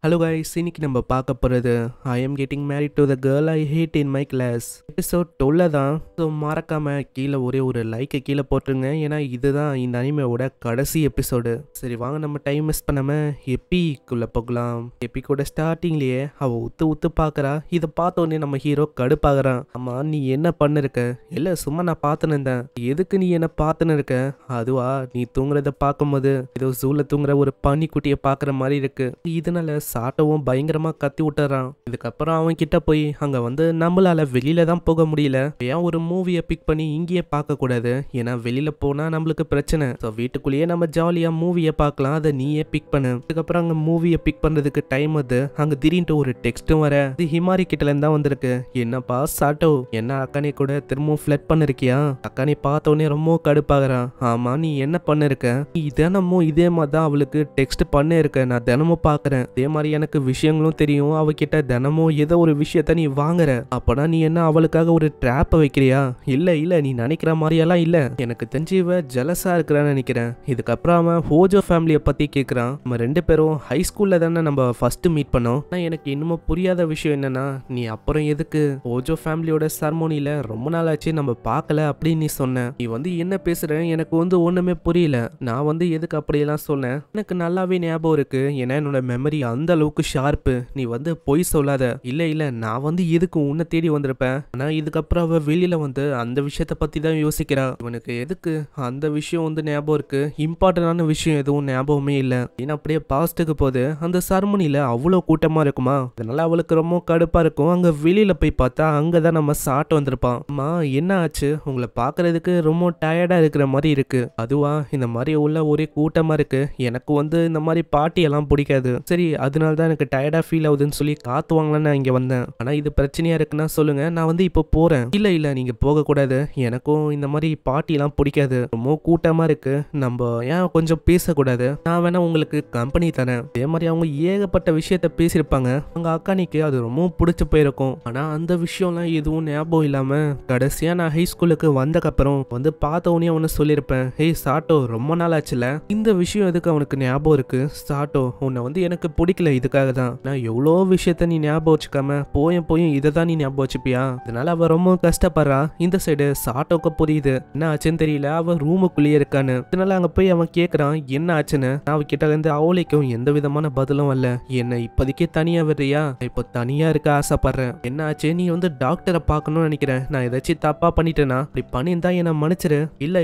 Hello guys, இன்னைக்கு நம்ம பார்க்க போகிறது I am getting married to the girl I hate in my class episode 12 தான். ஸோ மறக்காம கீழே ஒரே ஒரு லைக்கை கீழே போட்டுருங்க, ஏன்னா இதுதான் இந்த அனிமையோட கடைசி எபிசோடு. சரி வாங்க, நம்ம டைம் மிஸ் பண்ணாம எப்பிக்குள்ளே போகலாம். எப்பிக்கோட ஸ்டார்டிங்லேயே அவள் உத்து பார்க்குறா. இதை பார்த்த உடனே நம்ம ஹீரோ கடுப்பாகிறான். ஆமா, நீ என்ன பண்ணிருக்க? இல்லை, சும்மா நான் பார்த்துன்னு இருந்தேன். எதுக்கு நீ என்ன பார்த்துன்னு இருக்க? அதுவா, நீ தூங்குறத பார்க்கும்போது ஏதோ ஜூல தூங்குற ஒரு பன்னிக்குட்டியை பார்க்குற மாதிரி இருக்கு. இதனால சாட்டவும் பயங்கரமா கத்தி விட்டுறான். இதுக்கப்புறம் அவன் கிட்ட போய் அங்க வந்து நம்மளால வெளியில தான் போக முடியல, ஏன் ஒரு மூவியை பிக் பண்ணி இங்கேயே பார்க்க கூடாது? ஏன்னா வெளியில போனா நம்மளுக்கு பிரச்சனை. வீட்டுக்குள்ளேயே நம்ம ஜாலியா மூவியை பார்க்கலாம், அதை நீயே பிக் பண்ணு. அதுக்கப்புறம் அங்க மூவியை பிக் பண்றதுக்கு டைம் அது. அங்க திடீர்னு ஒரு டெக்ஸ்டும் வர. இது ஹிமாரி கிட்ட இருந்து தான் வந்திருக்கு. என்னப்பா சாட்டோ, என்ன அக்கானி கூட திரும்பவும் ஃபிளட் பண்ணிருக்கியா? அக்கானி பார்த்த உடனே ரொம்ப கடுப்பாகிறான். ஆமா, நீ என்ன பண்ணிருக்க? நீ தினமும் இதே மாதிரி தான் அவளுக்கு டெக்ஸ்ட் பண்ண இருக்க, நான் தினமும் பாக்குறேன். அதே மாதிரி எனக்கு விஷயங்களும் தெரியும். அவகிட்ட தினமும் ஏதோ ஒரு விஷயத்த நீ வாங்குற. அப்பனா நீ என்ன அவளுக்காக ஒரு ட்ராப்பை வைக்கிறியா? இல்ல நீ நினைக்கிற மாதிரியெல்லாம் இல்ல. எனக்கு தெரிஞ்சு இவ ஜெலஸா இருக்கிறான்னு நினைக்கிறேன். இதுக்கப்புறம் அவன் ஹோஜோ ஃபேமிலியை பத்தி கேட்கிறான். நம்ம ரெண்டு பேரும் ஹை ஸ்கூல்ல தானே நம்ம ஃபர்ஸ்ட் மீட் பண்ணோம். ஆனா எனக்கு இன்னமும் புரியாத விஷயம் என்னன்னா, நீ அப்புறம் எதுக்கு ஹோஜோ ஃபேமிலியோட சர்மோனில ரொம்ப நாள் ஆச்சு நம்ம பார்க்கல அப்படின்னு நீ சொன்ன. நீ வந்து என்ன பேசுற? எனக்கு வந்து ஒண்ணுமே புரியல. நான் வந்து எதுக்கு அப்படியெல்லாம் சொன்னேன்? எனக்கு நல்லாவே ஞாபகம் இருக்கு, ஏன்னா என்னோட மெமரி அந்த அளவுக்கு ஷார்ப்பு. நீ வந்து பொய் சொல்லாத. இல்ல நான் வந்து எதுக்கு உன்னை தேடி வந்திருப்பேன். ஆனா இதுக்கப்புறம் அவ வெளியில வந்து அந்த விஷயத்த பத்தி தான் யோசிக்கிறா. இவனுக்கு எதுக்கு அந்த விஷயம் வந்து ஞாபகம் இருக்கு, இம்பார்ட்டன்டான விஷயம் எதுவும் ஞாபகமே இல்ல. ஏன்னா அப்படியே பாஸ்ட்டுக்கு போது அந்த சர்மனில அவ்வளவு கூட்டமா இருக்குமா, அதனால அவளுக்கு ரொம்ப கடுப்பா இருக்கும். அங்க வெளியில போய் பார்த்தா அங்கதான் நம்ம சாட்டு வந்திருப்பான். அம்மா என்ன ஆச்சு? உங்களை பாக்குறதுக்கு ரொம்ப டயர்டா இருக்கிற மாதிரி இருக்கு. அதுவா, இந்த மாதிரி உள்ள ஒரே கூட்டமா இருக்கு. எனக்கு வந்து இந்த மாதிரி பார்ட்டி எல்லாம் பிடிக்காது. சரி, அதனால தான் எனக்கு டயர்டா ஃபீல் ஆகுதுன்னு சொல்லி காத்துவாங்களான்னு நான் இங்க வந்தேன். ஆனா இது பிரச்சனையா இருக்குன்னா சொல்லுங்க, நான் வந்து இப்போ போறேன். இல்ல நீங்க போக கூடாது, எனக்கும் இந்த மாதிரி பார்ட்டி எல்லாம் பிடிக்காது. ரொம்ப கூட்டமா இருக்கு, நம்ம ஏன் கொஞ்சம் பேசக்கூடாது? நான் வேணா உங்களுக்கு கம்பெனி தரேன். அதே மாதிரி அவங்க ஏகப்பட்ட விஷயத்த பேசியிருப்பாங்க. அவங்க அக்கானிக்கு அது ரொம்ப பிடிச்சு போயிருக்கும். ஆனா அந்த விஷயம்லாம் எதுவும் ஞாபகம் இல்லாம கடைசியா நான் ஹை ஸ்கூலுக்கு வந்தக்கப்புறம் வந்து பார்த்த உடனே அவனு சொல்லியிருப்பேன், ஹேய் சாட்டோ, ரொம்ப நாள் ஆச்சுல, இந்த விஷயம் எதுக்கு அவனுக்கு ஞாபகம் இருக்கு? சாட்டோ, உன்னை வந்து எனக்கு பிடிக்கல, இதுக்காக தான். நான் எவ்வளோ விஷயத்த நீ ஞாபகம் வச்சுக்காம போயும் இதை தான் நீ ஞாபகம் வச்சுப்பியா? அதனால அவ ரொம்ப கஷ்டப்படுறா. இந்த சைடு சாட்டோக்கு புரியுது என்ன ஆச்சுன்னு தெரியல, அவ ரூமுக்குள்ளேயே இருக்கான்னு. அதனால அங்க போய் அவன் கேட்கறான் என்ன ஆச்சுன்னு. அவ கிட்ட இருந்து அவளைக்கும் எந்த விதமான பதிலும் வரல. என்ன இப்போதைக்கு தனியா விடுறியா? இப்போ தனியா இருக்க ஆசைப்படுறேன். என்ன ஆச்சு? நீ வந்து டாக்டரை பார்க்கணும்னு நினைக்கிறேன். நான் ஏதாச்சும் தப்பா பண்ணிட்டேனா? அப்படி பண்ணியிருந்தா என்ன மன்னிச்சிரு. இல்ல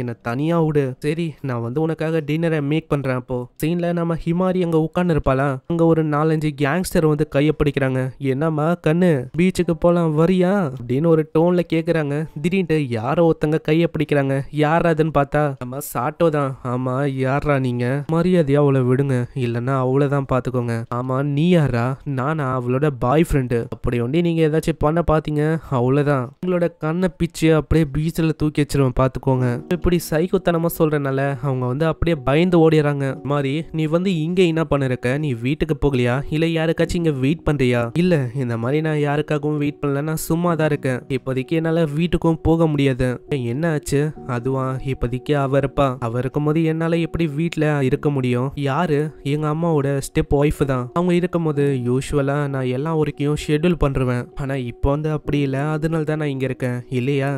என்ன தனியா விடு. சரி, நான் வந்து உனக்காக டின்னரை மேக் பண்றேன். அப்போ சீன்ல நம்ம ஹிமாரி அங்க உட்கார்ந்து இருப்பாளா, அங்க ஒரு 4-5 கேங்ஸ்டர் வந்து கைய பிடிக்கிறாங்க. என்னம்மா கண்ணு, பீச்சுக்கு போலாம் வரியா அப்படின்னு ஒரு டோன்ல கேக்குறாங்க. திடீர்னு யாரோ ஒருத்தங்க கைய பிடிக்கிறாங்க. யார் அதுன்னு பார்த்தா நம்ம சாட்டோ தான். ஆமா, யாரா நீங்க? மரியாதையா அவளை விடுங்க, இல்லன்னா அவ்வளவுதான் பாத்துக்கோங்க. ஆமா, நீ யாரா? நானா அவளோட பாய் ஃப்ரெண்டு. அப்படி ஒண்டி நீங்க ஏதாச்சும் பண்ண பாத்தீங்க, அவ்வளவுதான் உங்களோட கண்ணை பிச்சு அப்படியே பீச்சில் தூக்கி வச்சிருவேன் பாத்துக்கோங்க. இப்படி சைக்கோத்தனமா சொல்றனால அவங்க வந்து அப்படியே பயந்து ஓடிறாங்க. மாதிரி நீ வந்து இங்க என்ன பண்ணிருக்க? நீ வீட்டுக்கு போகலையா? இல்ல யாருக்காச்சும் இங்க வெயிட் பண்றியா? இல்ல, இந்த மாதிரி நான் யாருக்காகவும் வெயிட் பண்ணல, நான் சும்மா தான் இருக்கேன். இப்போதைக்கு என்னால வீட்டுக்கும் போக முடியாது. என்ன ஆச்சு? அதுவா, இப்போதைக்கு அவ இருப்பா. அவ இருக்கும்போது என்னால எப்படி வீட்டுல இருக்க முடியும்? யாரு? எங்க அம்மாவோட ஸ்டெப் ஒய்ஃப் தான். அவங்க இருக்கும்போது யூஸ்வலா நான் எல்லாம் வரைக்கும் ஷெட்யூல் பண்றேன். ஆனா இப்போ வந்து அப்படி இல்ல, அதனால தான் நான் இங்க இருக்கேன். இல்லையா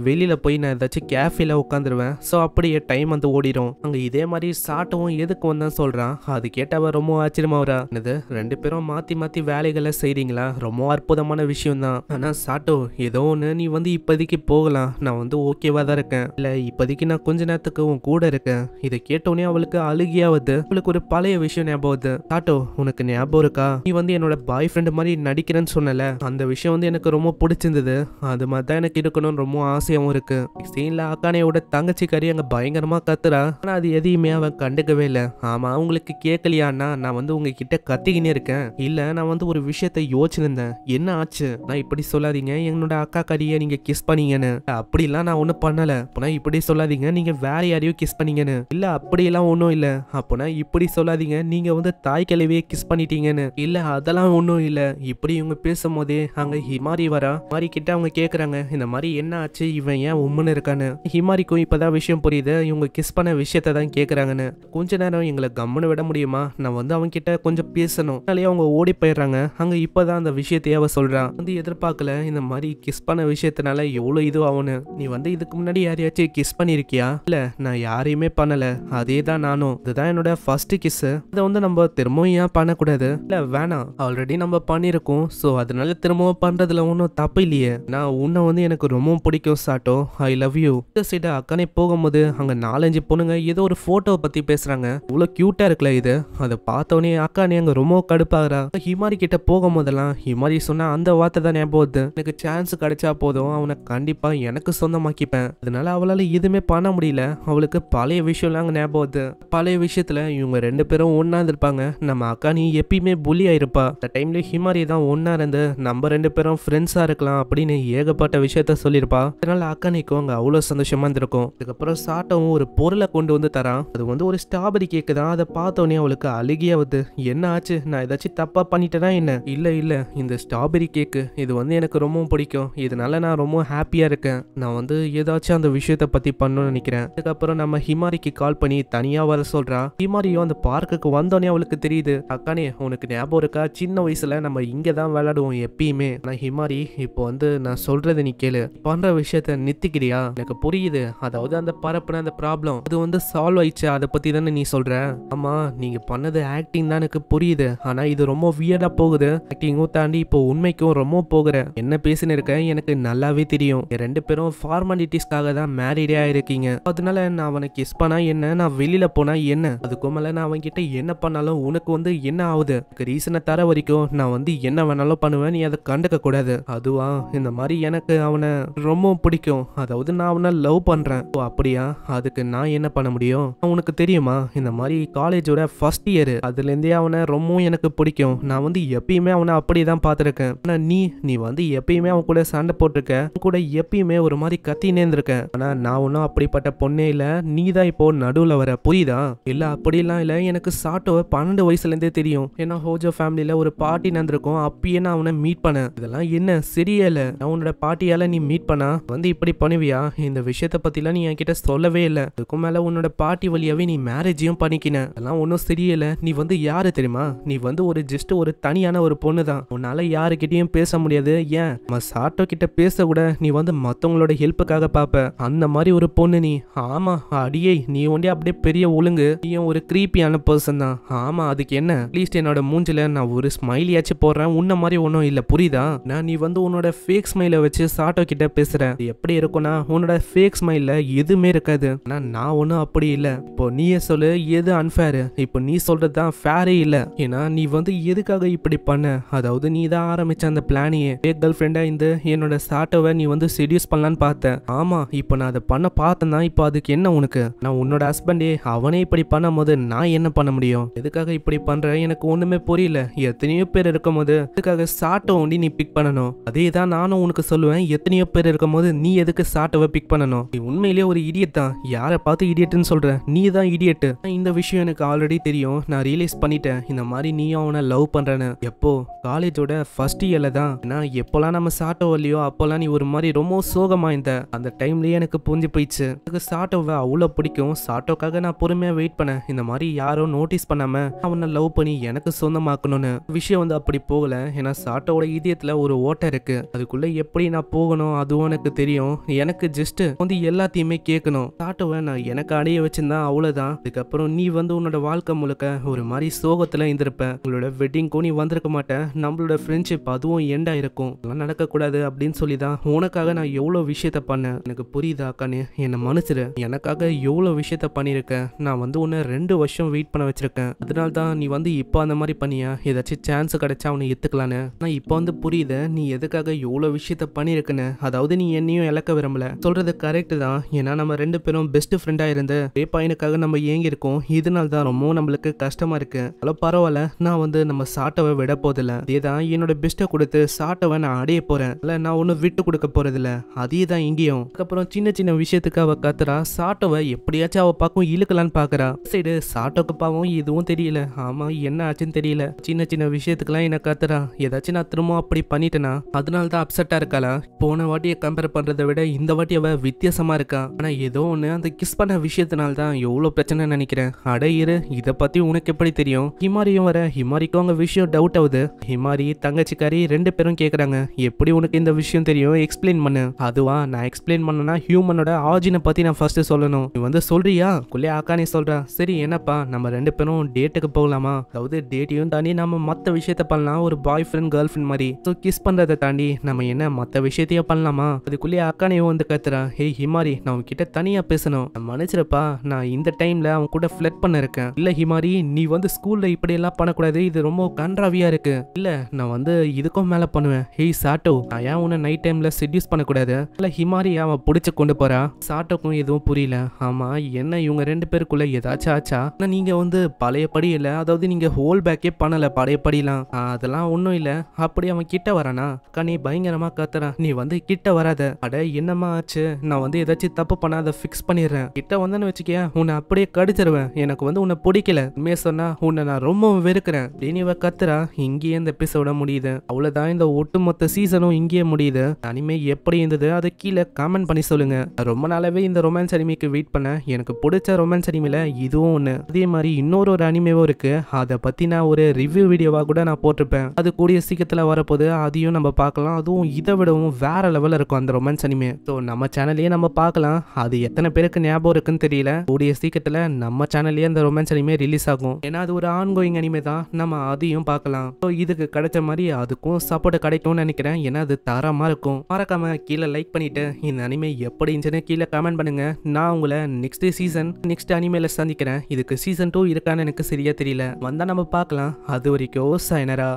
வெளியில போய் நான் ஏதாச்சும் கேஃபேல உட்காந்துருவேன். சோ அப்படியே டைம் வந்து ஓடிடும். அங்க இதே மாதிரி சாட்டவும் எதுக்கு வந்தான் சொல்றான். அது கேட்டவ ரொம்ப ஆச்சரியமா வரா. என்னது, ரெண்டு பேரும் மாத்தி வேலைகளை செய்றீங்களா? ரொம்ப அற்புதமான விஷயம் தான். ஆனா சாட்டோ, ஏதோ ஒண்ணு, நீ வந்து இப்போதைக்கு போகலாம், நான் வந்து ஓகேவா தான் இருக்கேன். இல்ல இப்போதைக்கு நான் கொஞ்ச நேரத்துக்கு உன் கூட இருக்கேன். இதை கேட்டோடனே அவளுக்கு அழுகியாவது. அவளுக்கு ஒரு பழைய விஷயம் ஞாபகம் வருது. சாட்டோ, உனக்கு ஞாபகம் இருக்கா? நீ வந்து என்னோட பாய் ஃப்ரெண்ட் மாதிரி நடிக்கிறேன்னு சொன்னல, அந்த விஷயம் வந்து எனக்கு ரொம்ப பிடிச்சிருந்தது. அது மாதிரி தான் எனக்கு இருக்கணும்னு ரொம்ப ஆசையாவும் இருக்கு. சீன்ல அக்கானையோட தங்கச்சி கறி அங்க பயங்கரமா கத்துறா. ஆனா அது எதையுமே அவன் கண்டுக்கவே இல்லை. ஆமா, உங்களுக்கு கேட்கலையான்னா நான் வந்து உங்ககிட்ட கத்திக்கினே இருக்கேன். இல்ல, நான் வந்து ஒரு விஷயத்த யோசிச்சிருந்தேன். என்ன ஆச்சு? நான் இப்படி சொல்லாதீங்க, என்னோட அக்கா கறியை நீங்க கிஸ் பண்ணீங்கன்னு. அப்படிலாம் நான் ஒன்னும் பண்ணல. அப்பனா இப்படி சொல்லாதீங்க, நீங்க வேற யாரையோ கிஸ் பண்ணீங்கன்னு. இல்ல அப்படியெல்லாம் ஒன்னும் இல்ல. அப்பனா இப்படி சொல்லாதீங்க, நீங்க வந்து தாய் கிழவியே கிஸ் பண்ணிட்டீங்கன்னு. இல்ல அதெல்லாம் ஒன்னும் இல்ல. இப்படி இவங்க பேசும்போதே அங்க ஹிமாரி வரா. ஹிமாரி கிட்ட அவங்க கேக்குறாங்க, இந்த மாதிரி என்ன ஆச்சு, இவன் ஏன் உம்முன்னு இருக்கான்னு. ஹிமாரிக்கும் இப்பதான் விஷயம் புரியுது, இவங்க கிஸ் பண்ண விஷயத்த தான் கேக்குறாங்கன்னு. கொஞ்ச நேரம் எங்களை கம்முன்னு விட முடியுமா? நான் வந்து அவன் கிட்ட கிட்ட கொஞ்சம் பேசணும். அதனாலே அவங்க ஓடி போயிடுறாங்க. அங்க இப்பதான் அந்த விஷயத்தையே அவ சொல்றான். வந்து எதிர்பார்க்கல இந்த மாதிரி கிஸ் பண்ண விஷயத்தினால எவ்வளவு இது ஆகும்னு. நீ வந்து இதுக்கு முன்னாடி யாரையாச்சும் கிஸ் பண்ணிருக்கியா? இல்ல, நான் யாரையுமே பண்ணல. அதே தான் நானும். இதுதான் என்னோட ஃபர்ஸ்ட் கிஸ். இதை வந்து நம்ம திரும்பவும் ஏன் பண்ணக்கூடாது? இல்ல வேணாம், ஆல்ரெடி நம்ம பண்ணிருக்கோம். சோ அதனால திரும்பவும் பண்றதுல ஒன்றும் தப்பு இல்லையே. நான் உன்னை வந்து எனக்கு ரொம்பவும் பிடிக்கும் சாட்டோ. I love you. இந்த சைடு அக்கானே போகும்போது அங்க 4-5 பொண்ணுங்க ஏதோ ஒரு போட்டோ பத்தி பேசுறாங்க. இவ்வளவு கியூட்டா இருக்குல்ல இது. அதை பார்த்தோன்னே அக்கானே அங்க ரொம்ப கடுப்பாகிறா. ஹிமாரி கிட்ட போகும்போதெல்லாம் ஹிமாரி சொன்னா அந்த வார்த்தை தான் ஞாபகம் வருது. எனக்கு சான்ஸ் கிடைச்சா போதும் அவனை கண்டிப்பா எனக்கு சொந்தமாக்கிப்பேன். அதனால அவளால எதுவுமே பண்ண முடியல. அவளுக்கு பழைய விஷயம்லாம் அங்க ஞாபகம் வருது. பழைய விஷயத்துல இவங்க 2 பேரும் ஒன்னா இருந்திருப்பாங்க. நம்ம அக்கா நீ எப்பயுமே புலி ஆயிருப்பா. அந்த டைம்ல ஹிமாரி தான் ஒன்னா இருந்து நம்ம 2 பேரும் ஃப்ரெண்ட்ஸா இருக்கலாம் அப்படின்னு ஏகப்பட்ட விஷயத்த சொல்லியிருப்பா. அதனால அக்கானிக்கும் அங்க அவ்வளவு சந்தோஷமா இருந்திருக்கும். அதுக்கப்புறம் சாட்டவும் ஒரு பொருளை கொண்டு வந்து தரான். அது வந்து ஒரு ஸ்ட்ராபெரி கேக்கு தான். அதை பார்த்தோன்னே அவளுக்கு அழுகியா வருது. என்ன ஆச்சு? நான் ஏதாச்சும் தப்பா பண்ணிட்டேனா என்ன? இல்ல இல்ல, இந்த ஸ்ட்ராபெரி கேக்கு இது வந்து எனக்கு ரொம்ப பிடிக்கும். இதனால நான் ரொம்ப ஹாப்பியா இருக்கேன். நான் வந்து ஏதாச்சும் அந்த விஷயத்த பத்தி பண்ணணும்னு நினைக்கிறேன். அதுக்கப்புறம் நம்ம ஹிமாரிக்கு கால் பண்ணி தனியா வர சொல்றா. ஹிமாரியும் அந்த பார்க்குக்கு வந்தோடனே அவளுக்கு தெரியுது. அக்கானே உனக்கு ஞாபகம் இருக்கா? சின்ன வயசுல நம்ம இங்க தான் விளையாடுவோம் எப்பயுமே. ஆனா ஹிமாரி இப்போ வந்து நான் சொல்றது நீ கேளு. பண்ற விஷயத்த நித்திக்கிறியா? எனக்கு புரியுது. அதாவது அந்த பரப்புன அந்த ப்ராப்ளம் அது வந்து சால்வ் ஆயிடுச்சு. அதை பத்தி தானே நீ சொல்ற? ஆமா, நீங்க பண்ணது ஆக்டிங் தான் எனக்கு புரியுது. ஆனா இது ரொம்ப வியர்டா போகுது. ஆக்டிங்கும் தாண்டி இப்போ உண்மைக்கும் ரொம்ப போகிற என்ன பேசின்னு இருக்க எனக்கு நல்லாவே தெரியும். 2 பேரும் ஃபார்மாலிட்டிஸ்க்காக தான் மேரிடே ஆயிருக்கீங்க. அதனால நான் அவனை கிஸ் பண்ணா என்ன, நான் வெளியில போனா என்ன, அதுக்கும் மேல நான் அவன் கிட்ட என்ன பண்ணாலும் உனக்கு வந்து என்ன ஆகுது? ரீசனை தர வரைக்கும் நான் வந்து என்ன வேணாலும் பண்ணுவேன். நீ அதை கண்டுக்க கூடாது. அதுவா, இந்த மாதிரி எனக்கு அவனை ரொம்ப பிடிக்கும். அதாவது நான் அவனை லவ் பண்றேன். ஓ அப்படியா? அதுக்கு நான் என்ன பண்ண முடியும்? உனக்கு தெரியுமா, இந்த மாதிரி காலேஜோட ஃபர்ஸ்ட் இயர் அதுல இருந்தே அவனை ரொம்பவும் எனக்கு பிடிக்கும். நான் வந்து எப்பயுமே அவனை அப்படிதான் பார்த்திருக்கேன். ஆனா நீ வந்து எப்பயுமே அவன் கூட சண்டை போட்டிருக்க, கூட எப்பயுமே ஒரு மாதிரி கத்தினே இருந்திருக்க. ஆனா நான் ஒன்னும் அப்படிப்பட்ட பொண்ணே இல்ல. நீ தான் இப்போ நடுவுல வர, புரியுதா? இல்ல அப்படிலாம் இல்ல. எனக்கு சாட்டோவை 12 வயசுல இருந்தே தெரியும். ஏன்னா ஹோஜோ ஃபேமிலியில ஒரு பார்ட்டி நடந்திருக்கும். அப்பயே நான் அவனை மீட் பண்ணேன். இதெல்லாம் என்ன சரியே இல்ல. நான் உன்னோட பார்ட்டியால நீ மீட் பண்ணா வந்து இப்படி பண்ணுவியா? இந்த விஷயத்த பத்திலாம் நீ என்கிட்ட சொல்லவே இல்லை. அதுக்கும் மேல உன்னோட பார்ட்டி வழியாவே நீ மேரேஜையும் பண்ணிக்கின. அதெல்லாம் ஒன்றும் சரியில்லை. நீ வந்து யாரு தெரியுமா? நீ வந்து ஒரு ஜஸ்ட் ஒரு தனியான ஒரு பொண்ணு தான். உன்னால யாருக்கிட்டையும் பேச முடியாது. ஏன் சாட்டோ கிட்ட பேச கூட நீ வந்து மத்தவங்களோட ஹெல்ப்புக்காக பாப்ப. அந்த மாதிரி ஒரு பொண்ணு நீ. ஆமா அடியே, நீ ஒண்டி அப்படியே பெரிய ஒழுங்கு. நீயும் ஒரு கிரீப்பியான பர்சன் தான். ஆமா அதுக்கு என்ன? அட்லீஸ்ட் என்னோட மூஞ்சில நான் ஒரு ஸ்மைலியாச்சும் போடுறேன். உன்ன மாதிரி ஒன்றும் இல்ல, புரியுதா? நான் நீ வந்து உன்னோட ஃபேக் ஸ்மைலை வச்சு சாட்டோ கிட்ட பேசுற. எப்படி இருக்கும்னா உன்னோட ஃபேக் ஸ்மைல்ல எதுவுமே இருக்காது. ஆனா நான் ஒன்றும் அப்படி இல்ல. இப்போ நீயே சொல்லு, எது அன்ஃபேர்? இப்போ நீ சொல்றது தான் ஃபேரே இல்ல. ஏன்னா நீ வந்து எதுக்காக இப்படி பண்ண? அதாவது நீ தான் ஆரம்பிச்ச அந்த பிளானையே. கேர்ள் ஃப்ரெண்டா இந்த என்னோட சாட்டோவை நீ வந்து செடியூஸ் பண்ணலான்னு பார்த்த. ஆமா, இப்போ நான் அதை பண்ண பார்த்தேன்னா இப்போ அதுக்கு என்ன உனக்கு? நான் உன்னோட ஹஸ்பண்டே அவனே இப்படி பண்ணும் போது நான் என்ன பண்ண முடியும்? எதுக்காக இப்படி பண்ற எனக்கு ஒண்ணுமே புரியல. எத்தனையோ பேர் இருக்கும் போது எதுக்காக சாட்டோ ஒண்டி நீ பிக் பண்ணணும்? அதே தான் நானும் உனக்கு சொல்லுவேன். எத்தனையோ பேர் இருக்கும் போது நீ எதுக்கு சாட்டோவை பிக் பண்ணணும்? நீ உண்மையிலேயே ஒரு இடியட் தான். யாரை பார்த்து இடியட்னு சொல்ற? நீ தான் இடியட். இந்த விஷயம் எனக்கு ஆல்ரெடி தெரியும். நான் ரியலைஸ் பண்ணிட்டேன் இந்த மாதிரி நீயும் அவனை லவ் பண்றேன்னு. எப்போ? காலேஜோட ஃபர்ஸ்ட் இயர்ல தான். ஏன்னா எப்போலாம் நம்ம சாட்டோ வரலையோ அப்போலாம் நீ ஒரு மாதிரி ரொம்ப சோகமா இருந்த. அந்த டைம்லயே எனக்கு புரிஞ்சு போயிடுச்சு. எனக்கு சாட்டோவை அவ்வளோ பிடிக்கும். சாட்டோக்காக நான் பொறுமையா வெயிட் பண்ணேன். இந்த மாதிரி யாரும் நோட்டீஸ் பண்ணாம அவனை லவ் பண்ணி எனக்கு சொந்தமாக்கணும்னு. விஷயம் வந்து அப்படி போகல. ஏன்னா சாட்டோட இதயத்துல ஒரு ஓட்டை இருக்கு. அதுக்குள்ள எப்படி நான் போகணும் அதுவும் எனக்கு தெரியும். எனக்கு ஜஸ்ட் வந்து எல்லாத்தையுமே கேட்கணும். சாட்டோவை நான் எனக்கு அடைய வச்சிருந்தா அவ்வளவுதான். அதுக்கப்புறம் நீ வந்து உன்னோட வாழ்க்கை முழுக்க ஒரு மாதிரி சோகத்துல இருந்திருப்ப. உங்களோட வெட்டிங்க்கும் நீ வந்திருக்க மாட்டேன். நம்மளோட ஃப்ரெண்ட்ஷிப் அதுவும் எண்டா இருக்கும். அதெல்லாம் நடக்கக்கூடாது அப்படின்னு சொல்லிதான் உனக்காக நான் எவ்வளவு விஷயத்த பண்ணேன். எனக்கு புரியுதா அக்கானு? என்னை மன்னிச்சிரு. எனக்காக எவ்வளவு விஷயத்த பண்ணியிருக்கேன். நான் வந்து உன்னை 2 வருஷம் வெயிட் பண்ண வச்சிருக்கேன். அதனால தான் நீ வந்து இப்போ அந்த மாதிரி பண்ணியா? ஏதாச்சும் சான்ஸ் கிடைச்சா அவனை எடுத்துக்கலான்னு. நான் இப்போ வந்து புரியுது நீ எதுக்காக எவ்வளவு விஷயத்த பண்ணியிருக்குன்னு. அதாவது நீ என்னையும் இழக்க விரும்பல. சொல்றது கரெக்ட் தான். ஏன்னா நம்ம 2 பேரும் பெஸ்ட் ஃப்ரெண்டா இருந்து ஒரே பையனுக்காக நம்ம ஏங்கி இருக்கோம். இதனால தான் ரொம்ப நம்மளுக்கு கஷ்டமா இருக்கு. அவ்வளோ பரவாயில்ல. நான் வந்து நம்ம சாட்டோவை விட போதில்ல. அதேதான் என்னோட பெஸ்ட்டை கொடுத்து சாட்டோவை நான் அடைய போறேன். இல்ல நான் ஒன்னும் விட்டு கொடுக்க போறதில்ல. அதே தான் இங்கேயும். அதுக்கப்புறம் சின்ன சின்ன விஷயத்துக்கு அவ கத்துறா. சாட்டோவை எப்படியாச்சும் அவ பக்கம் இழுக்கலான்னு பாக்குறா. சைடு சாட்டோக்கு பாவம் எதுவும் தெரியல. ஆமா என்ன ஆச்சுன்னு தெரியல. சின்ன சின்ன விஷயத்துக்குலாம் என்ன கத்துறா. ஏதாச்சும் நான் திரும்ப அப்படி பண்ணிட்டேனா அதனால தான் அப்செட்டா இருக்காளா? போன வாட்டியை கம்பேர் பண்றதை விட இந்த வாட்டி அவ வித்தியாசமா இருக்கா. ஆனா ஏதோ ஒண்ணு அந்த கிஸ் பண்ண விஷயத்தினால தான் எவ்வளவு பிரச்சனை நினைக்கிறேன். அட இரு, இதை பத்தி உனக்கு எப்படி தெரியும்? விஷயம். ஹிமாரியும் வர ஹிமாரிக்கும் அவங்க விஷயம் டவுட் ஆகுது. ஹிமாரி தங்கச்சிக்காரி 2 பேரும் கேக்குறாங்க, எப்படி உனக்கு இந்த விஷயம் தெரியும், எக்ஸ்பிளைன் பண்ணு. அதுவா, நான் எக்ஸ்பிளைன் பண்ணனா ஹியூமனோட ஆரிஜினை பத்தி நான் ஃபர்ஸ்ட் சொல்லணும். நீ வந்து சொல்றியா? குள்ளே ஆக்கானே சொல்றா. சரி என்னப்பா, நம்ம 2 பேரும் டேட்டுக்கு போகலாமா? அதாவது டேட்டையும் தாண்டி நம்ம மத்த விஷயத்த பண்ணலாம், ஒரு பாய் ஃப்ரெண்ட் கேர்ள் ஃப்ரெண்ட் மாதிரி. ஸோ கிஸ் பண்றதை தாண்டி நம்ம என்ன மத்த விஷயத்தையும் பண்ணலாமா? அதுக்குள்ளே அக்கானையும் வந்து கத்துறா, ஹே ஹிமாரி, நான் உன்கிட்ட தனியா பேசணும், மன்னிச்சிருப்பா, நான் இந்த டைம்ல அவன் கூட ஃபிளட் பண்ண இருக்கேன். இல்ல ஹிமாரி, நீ வந்து ஸ்கூல்ல இப்படி எல்லாம் பண்ணக்கூடாது, இது ரொம்ப கன்றாவியா இருக்கு. இல்ல நான் வந்து இதுக்கும் மேல பண்ணுவேன். ஹே சாட்டோ, நான் ஏன் உன்னை நைட் டைம்ல செட்யூஸ் பண்ணக்கூடாது? இல்ல ஹிமாரி அவன் பிடிச்சு கொண்டு போறா. சாட்டோக்கும் எதுவும் புரியல. ஆமா, என்ன இவங்க 2 பேருக்குள்ள ஏதாச்சும் ஆச்சா? நீங்க வந்து பழையபடி இல்ல, அதாவது நீங்க ஹோல் பேக்கே பண்ணல பழையபடிலாம். அதெல்லாம் ஒன்றும் இல்ல. அப்படி அவன் கிட்ட வரானா? நீ பயங்கரமா கத்துறான், நீ வந்து கிட்ட வராத. அட என்னமா ஆச்சு? நான் வந்து ஏதாச்சும் தப்பு பண்ணா அதை ஃபிக்ஸ் பண்ணிடுறேன். கிட்ட வந்தேன்னு வச்சுக்க, உன்னை அப்படியே கடிச்சிருவேன். எனக்கு வந்து உன்னை பிடிக்கல. உண்மையை சொன்னா உன்னை நான் ரொம்ப வெறுக்கிறேன். நீவ கத்துறா. இங்கேயே இந்த எபிசோட முடியுது. அவ்வளவுதான், இந்த ஒட்டுமொத்த சீசனும் இங்கேயே முடியுது. அனிமே எப்படி இருந்தது அதை கீழே கமெண்ட் பண்ணி சொல்லுங்க. ரொம்ப நாளாவே இந்த ரொமான்ஸ் அனிமேக்கு வெயிட் பண்ண. எனக்கு பிடிச்ச ரொமான்ஸ் அனிமேல இதுவும் ஒன்று. அதே மாதிரி இன்னொரு அனிமேவும் இருக்கு. அதை பத்தி நான் ஒரு ரிவ்யூ வீடியோவா கூட நான் போட்டிருப்பேன். அது கூடிய சீக்கிரத்தில் வரப்போது, அதையும் நம்ம பார்க்கலாம். அதுவும் இதை விடவும் வேற லெவலில் இருக்கும் அந்த ரொமான்ஸ் அனிமே. ஸோ நம்ம சேனல்லையே நம்ம பார்க்கலாம். அது எத்தனை பேருக்கு ஞாபகம் இருக்குன்னு தெரியல. கூடிய சீக்கிரத்தில் நம்ம சேனல்லையே அந்த ரொமான்ஸ் அனிமே ரிலீஸ் ஆகும். ஏன்னா அது ஒரு ஆன்கோயிங் அனிமே தான். நம்ம அதையும் பார்க்கலாம். ஸோ இதுக்கு கிடைச்ச மாதிரி அதுக்கும் சப்போர்ட் கிடைக்கும்னு நினைக்கிறேன். ஏன்னா அது தரமா இருக்கும். மறக்காம கீழே லைக் பண்ணிட்டு இந்த அனிமே எப்படி இருந்துச்சுன்னு கீழே கமெண்ட் பண்ணுங்க. நான் உங்களை நெக்ஸ்ட் அனிமேல சந்திக்கிறேன். இதுக்கு சீசன் 2 இருக்கான்னு எனக்கு சரியா தெரியல. வந்தா நம்ம பார்க்கலாம். அது வரைக்கும் சைனரா.